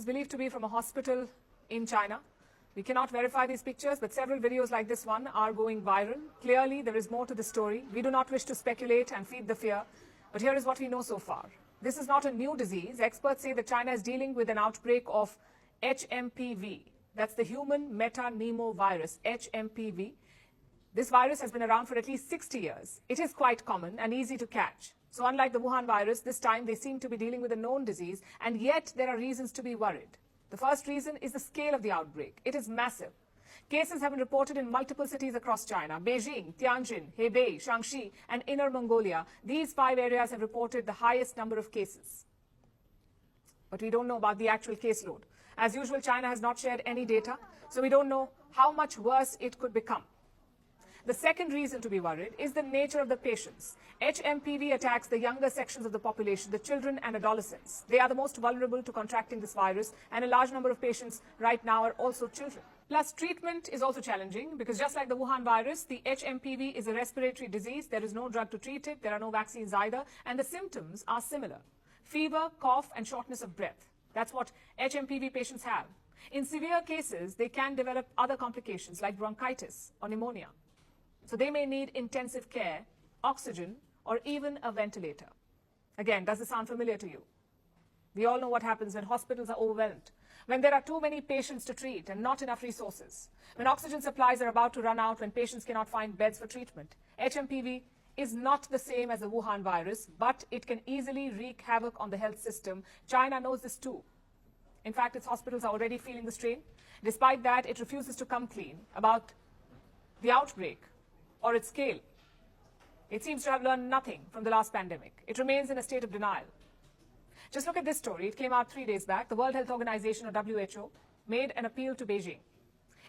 believed to be from a hospital in China. We cannot verify these pictures, but several videos like this one are going viral. Clearly, there is more to the story. We do not wish to speculate and feed the fear, but here is what we know so far. This is not a new disease. Experts say that China is dealing with an outbreak of HMPV. That's the human metapneumovirus, HMPV. This virus has been around for at least 60 years. It is quite common and easy to catch. So unlike the Wuhan virus, this time they seem to be dealing with a known disease, and yet there are reasons to be worried. The first reason is the scale of the outbreak. It is massive. Cases have been reported in multiple cities across China. Beijing, Tianjin, Hebei, Shaanxi, and Inner Mongolia. These 5 areas have reported the highest number of cases. But we don't know about the actual caseload. As usual, China has not shared any data, so we don't know how much worse it could become. The second reason to be worried is the nature of the patients. HMPV attacks the younger sections of the population, the children and adolescents. They are the most vulnerable to contracting this virus, and a large number of patients right now are also children. Plus, treatment is also challenging because just like the Wuhan virus, the HMPV is a respiratory disease. There is no drug to treat it. There are no vaccines either, and the symptoms are similar. Fever, cough, and shortness of breath. That's what HMPV patients have. In severe cases, they can develop other complications like bronchitis or pneumonia. So they may need intensive care, oxygen, or even a ventilator. Again, does this sound familiar to you? We all know what happens when hospitals are overwhelmed, when there are too many patients to treat and not enough resources, when oxygen supplies are about to run out, when patients cannot find beds for treatment. HMPV is not the same as the Wuhan virus, but it can easily wreak havoc on the health system. China knows this too. In fact, its hospitals are already feeling the strain. Despite that, it refuses to come clean about the outbreak or its scale. It seems to have learned nothing from the last pandemic. It remains in a state of denial. Just look at this story. It came out 3 days back. The World Health Organization, or WHO, made an appeal to Beijing.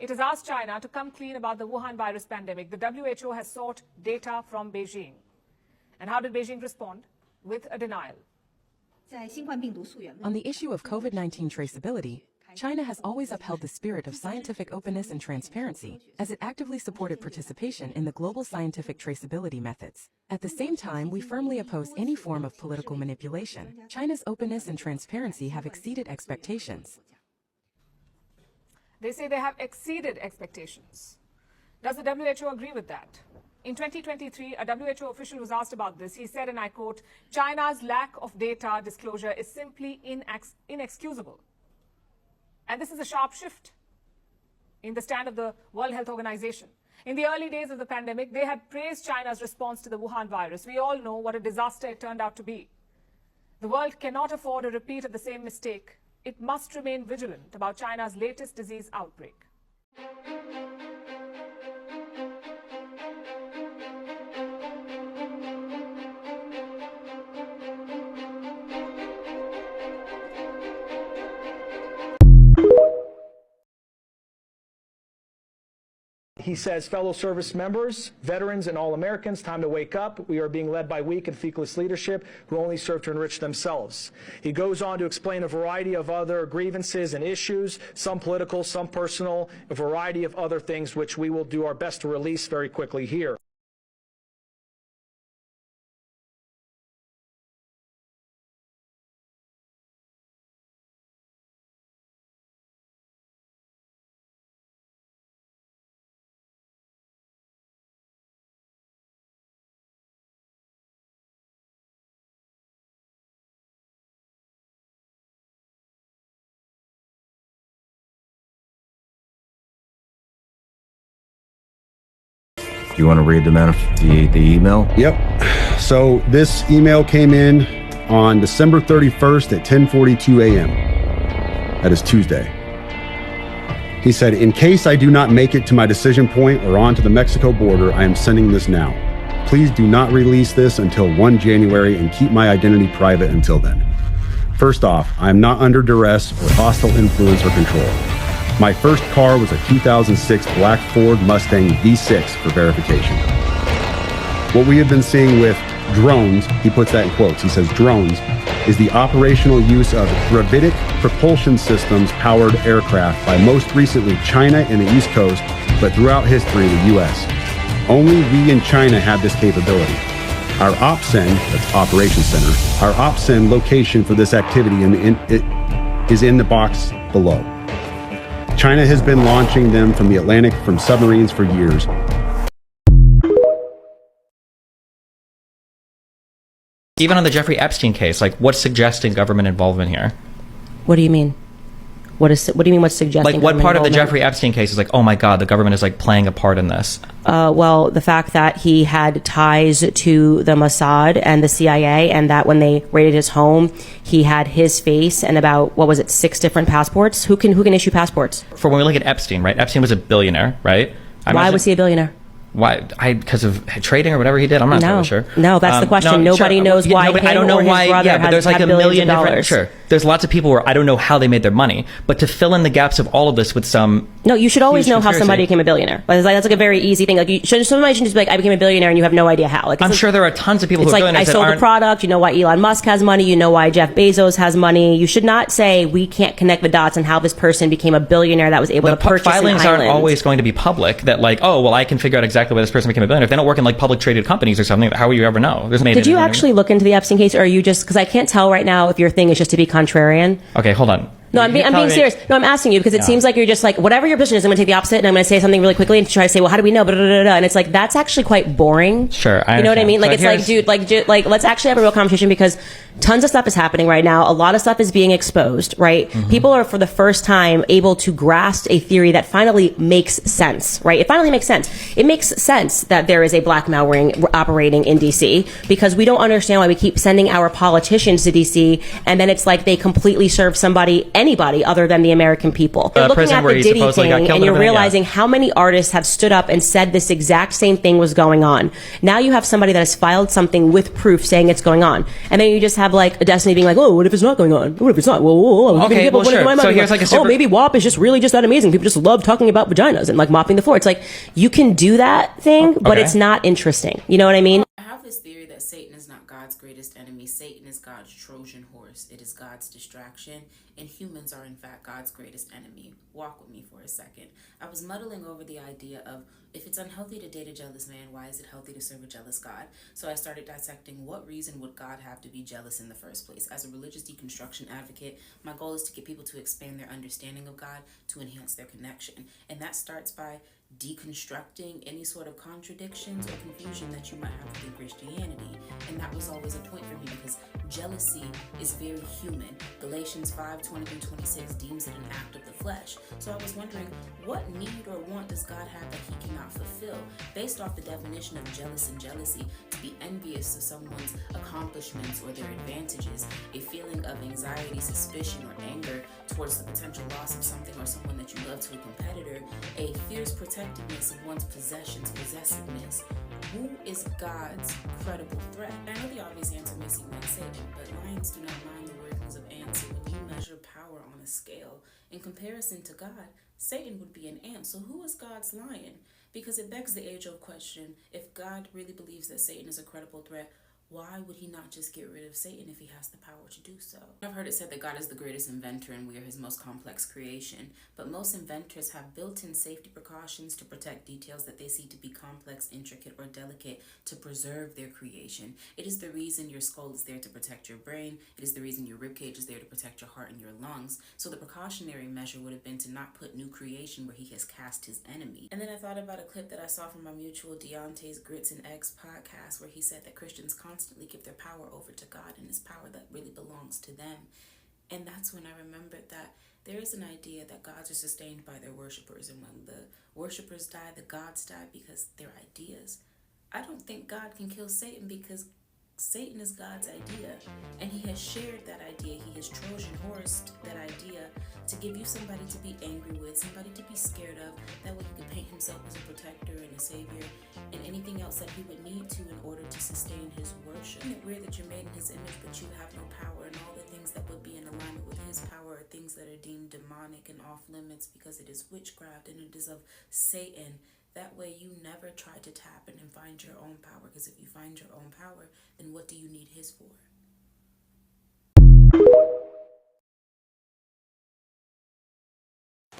It has asked China to come clean about the Wuhan virus pandemic. The WHO has sought data from Beijing. And how did Beijing respond? With a denial. On the issue of COVID-19 traceability, China has always upheld the spirit of scientific openness and transparency, as it actively supported participation in the global scientific traceability methods. At the same time, we firmly oppose any form of political manipulation. China's openness and transparency have exceeded expectations. They say they have exceeded expectations. Does the WHO agree with that? In 2023, a WHO official was asked about this. He said, and I quote, "China's lack of data disclosure is simply inexcusable." And this is a sharp shift in the stand of the World Health Organization. In the early days of the pandemic, they had praised China's response to the Wuhan virus. We all know what a disaster it turned out to be. The world cannot afford a repeat of the same mistake. It must remain vigilant about China's latest disease outbreak. He says, fellow service members, veterans, and all Americans, time to wake up. We are being led by weak and feckless leadership who only serve to enrich themselves. He goes on to explain a variety of other grievances and issues, some political, some personal, a variety of other things which we will do our best to release very quickly here. Do you want to read the email? Yep. So this email came in on December 31st at 10:42 a.m. That is Tuesday. He said, "In case I do not make it to my decision point or on to the Mexico border, I am sending this now. Please do not release this until 1 January and keep my identity private until then. First off, I am not under duress or hostile influence or control. My first car was a 2006 black Ford Mustang V6 for verification. What we have been seeing with drones," he puts that in quotes, he says drones, "is the operational use of gravitic propulsion systems powered aircraft by most recently China and the East Coast, but throughout history the US. Only we in China have this capability. Our OPSEN, that's Operations Center, our OPSEN location for this activity is in the box below. China has been launching them from the Atlantic from submarines for years. Even on the Jeffrey Epstein case, like, what's suggesting government involvement here? What do you mean? What do you mean what's suggesting? Like, what part of the involvement? Jeffrey Epstein case is like, oh my God, the government is like playing a part in this? Well, the fact that he had ties to the Mossad and the CIA, and that when they raided his home, he had his face and about, what was it, 6 different passports? Who can issue passports? For when we look at Epstein, right? Epstein was a billionaire, right? Why was he a billionaire? Why? Because of trading or whatever he did? I'm not totally sure. No, that's the question. Nobody knows why him I don't know or his why. brother Yeah, but there's like had a million different. dollars. Sure, there's lots of people where I don't know how they made their money, but to fill in the gaps of all of this with some. No, you should always huge know how conspiracy. somebody became a billionaire. Like, that's like a very easy thing. Like, somebody shouldn't just be like, I became a billionaire, and you have no idea how. Like, I'm sure there are tons of people who it's are like, I billionaires that sold the aren't. product. You know why Elon Musk has money. You know why Jeff Bezos has money. You should not say we can't connect the dots on how this person became a billionaire that was able The to purchase filings an aren't island. always going to be public. That like, oh well, I can figure out exactly why this person became a billionaire. If they don't work in like public traded companies or something, how will you ever know? Did you actually look into the Epstein case, or are you just, because I can't tell right now if your thing is just to be contrarian? Okay, hold on. No, I'm being serious. No, I'm asking you because it seems like you're just like, whatever your position is, I'm going to take the opposite and I'm going to say something really quickly and try to say, well, how do we know? Blah, blah, blah, blah. And it's like, that's actually quite boring. Sure, I You know what I understand. mean? Like, So it's like, dude, like, let's actually have a real conversation, because tons of stuff is happening right now. A lot of stuff is being exposed, right? Mm-hmm. People are, for the first time, able to grasp a theory that finally makes sense, right? It finally makes sense. It makes sense that there is a blackmail ring operating in DC, because we don't understand why we keep sending our politicians to DC, and then it's like they completely serve anybody other than the American people. You're looking prison at where the he Diddy supposedly got thing, killed and and you're everything, realizing how many artists have stood up and said this exact same thing was going on. Now you have somebody that has filed something with proof saying it's going on, and then you just have like a Destiny being like, "Oh, what if it's not going on? What if it's not? Whoa. Okay, well, sure. So here's like a oh, maybe WAP is just really just that amazing. People just love talking about vaginas and like mopping the floor. It's like, you can do that thing, but Okay. it's not interesting. You know what I mean? I have this theory that Satan is not God's greatest enemy. Satan is God's Trojan horse. It is God's distraction, and humans are in fact God's greatest enemy. Walk with me for a second. I was muddling over the idea of, if it's unhealthy to date a jealous man, why is it healthy to serve a jealous God? So I started dissecting, what reason would God have to be jealous in the first place? As a religious deconstruction advocate, my goal is to get people to expand their understanding of God, to enhance their connection. And that starts by deconstructing any sort of contradictions or confusion that you might have within Christianity. And that was always a point for me, because jealousy is very human. Galatians 5:20-26 deems it an act of the flesh. So I was wondering, what need or want does God have that he cannot fulfill? Based off the definition of jealous and jealousy, to be envious of someone's accomplishments or their advantages, a feeling of anxiety, suspicion, or anger towards the potential loss of something or someone that you love to a competitor, a fierce protectiveness of one's possessions, possessiveness. Who is God's credible threat? I know the obvious answer may seem like Satan, but lions do not mind the workings of ants. So when you measure power on a scale, in comparison to God, Satan would be an ant. So who is God's lion? Because it begs the age-old question, if God really believes that Satan is a credible threat, why would he not just get rid of Satan if he has the power to do so? I've heard it said that God is the greatest inventor and we are his most complex creation, but most inventors have built-in safety precautions to protect details that they see to be complex, intricate, or delicate, to preserve their creation. It is the reason your skull is there to protect your brain. It is the reason your ribcage is there to protect your heart and your lungs. So the precautionary measure would have been to not put new creation where he has cast his enemy. And then I thought about a clip that I saw from my mutual Deontay's Grits and Eggs podcast, where he said that Christians constantly give their power over to God, and it's power that really belongs to them. And that's when I remembered that there is an idea that gods are sustained by their worshipers, and when the worshipers die, the gods die because they're ideas. I don't think God can kill Satan, because Satan is God's idea, and he has shared that idea. He has Trojan horsed that idea to give you somebody to be angry with, somebody to be scared of. That way he could paint himself as a protector and a savior, and anything else that he would need to in order to sustain his worship. Isn't it weird that you're made in his image, but you have no power, and all the things that would be in alignment with his power are things that are deemed demonic and off limits, because it is witchcraft and it is of Satan. That way you never try to tap in and find your own power, because if you find your own power, then what do you need his for?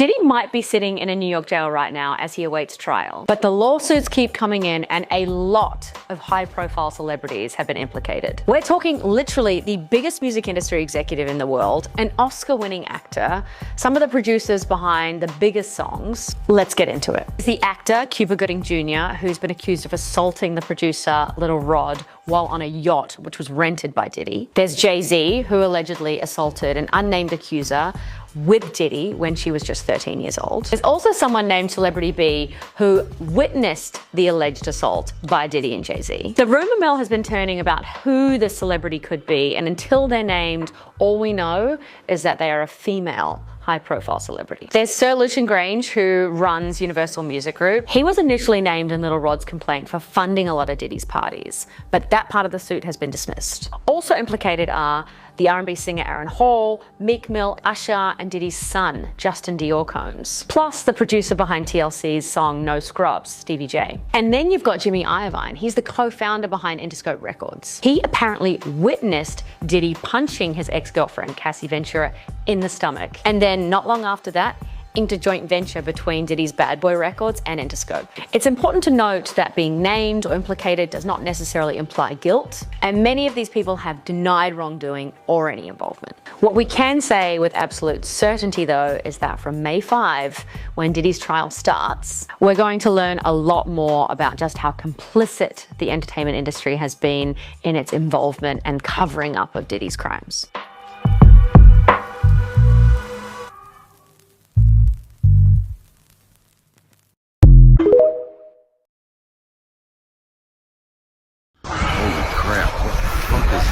Diddy might be sitting in a New York jail right now as he awaits trial, but the lawsuits keep coming in and a lot of high-profile celebrities have been implicated. We're talking literally the biggest music industry executive in the world, an Oscar-winning actor, some of the producers behind the biggest songs. Let's get into it. It's the actor, Cuba Gooding Jr., who's been accused of assaulting the producer, Little Rod, while on a yacht, which was rented by Diddy. There's Jay-Z, who allegedly assaulted an unnamed accuser with Diddy when she was just 13 years old. There's also someone named Celebrity B who witnessed the alleged assault by Diddy and Jay-Z. The rumor mill has been turning about who the celebrity could be, and until they're named, all we know is that they are a female high-profile celebrity. There's Sir Lucian Grange, who runs Universal Music Group. He was initially named in Little Rod's complaint for funding a lot of Diddy's parties, but that part of the suit has been dismissed. Also implicated are the R&B singer Aaron Hall, Meek Mill, Usher, and Diddy's son, Justin Dior Combs, plus the producer behind TLC's song No Scrubs, Stevie J. And then you've got Jimmy Iovine. He's the co-founder behind Interscope Records. He apparently witnessed Diddy punching his ex-girlfriend, Cassie Ventura, in the stomach. And then not long after that, inked a joint venture between Diddy's Bad Boy Records and Interscope. It's important to note that being named or implicated does not necessarily imply guilt, and many of these people have denied wrongdoing or any involvement. What we can say with absolute certainty, though, is that from May 5, when Diddy's trial starts, we're going to learn a lot more about just how complicit the entertainment industry has been in its involvement and covering up of Diddy's crimes.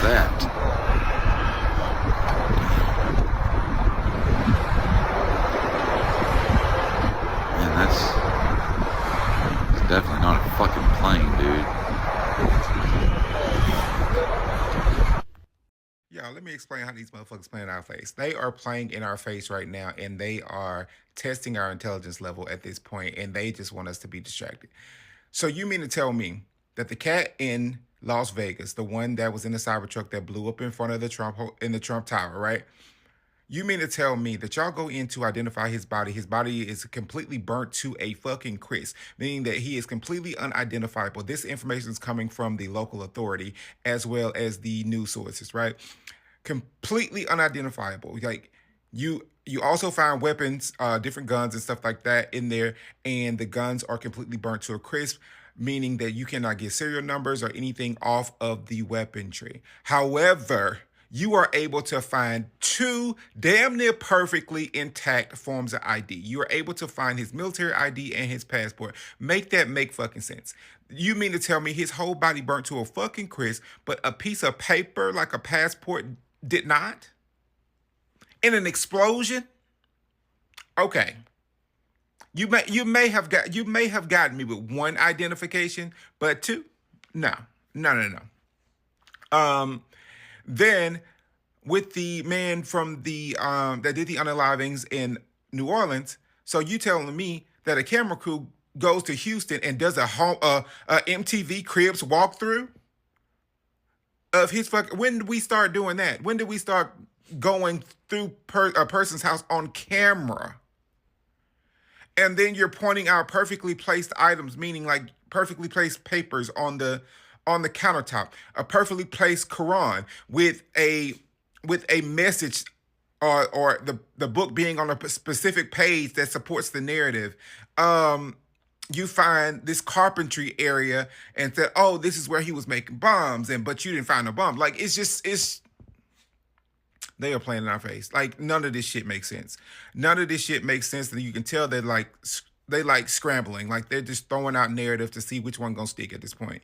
That. Man, that's definitely not a fucking plane, dude. Y'all, let me explain how these motherfuckers play in our face. They are playing in our face right now, and they are testing our intelligence level at this point, and they just want us to be distracted. So you mean to tell me that the cat in Las Vegas, the one that was in the Cybertruck that blew up in front of the Trump Tower, right? You mean to tell me that y'all go in to identify his body is completely burnt to a fucking crisp, meaning that he is completely unidentifiable. This information is coming from the local authority as well as the news sources, right? Completely unidentifiable. Like, you also find weapons, different guns and stuff like that in there, and the guns are completely burnt to a crisp, meaning that you cannot get serial numbers or anything off of the weaponry. However, you are able to find two damn near perfectly intact forms of ID. You are able to find his military ID and his passport. Make that make fucking sense. You mean to tell me his whole body burnt to a fucking crisp, but a piece of paper like a passport did not? In an explosion? Okay. You may have gotten me with one identification, but two? No. Then with the man from the that did the unalivings in New Orleans, so you telling me that a camera crew goes to Houston and does a MTV Cribs walkthrough of his fucking? When did we start doing that? When did we start going through a person's house on camera? And then you're pointing out perfectly placed items, meaning like perfectly placed papers on the countertop, a perfectly placed Quran with a message or the book being on a specific page that supports the narrative. You find this carpentry area and said, oh, this is where he was making bombs, but you didn't find no bombs. Like, they are playing in our face. Like, none of this shit makes sense. None of this shit makes sense. And you can tell they like scrambling. Like, they're just throwing out narrative to see which one gonna stick at this point.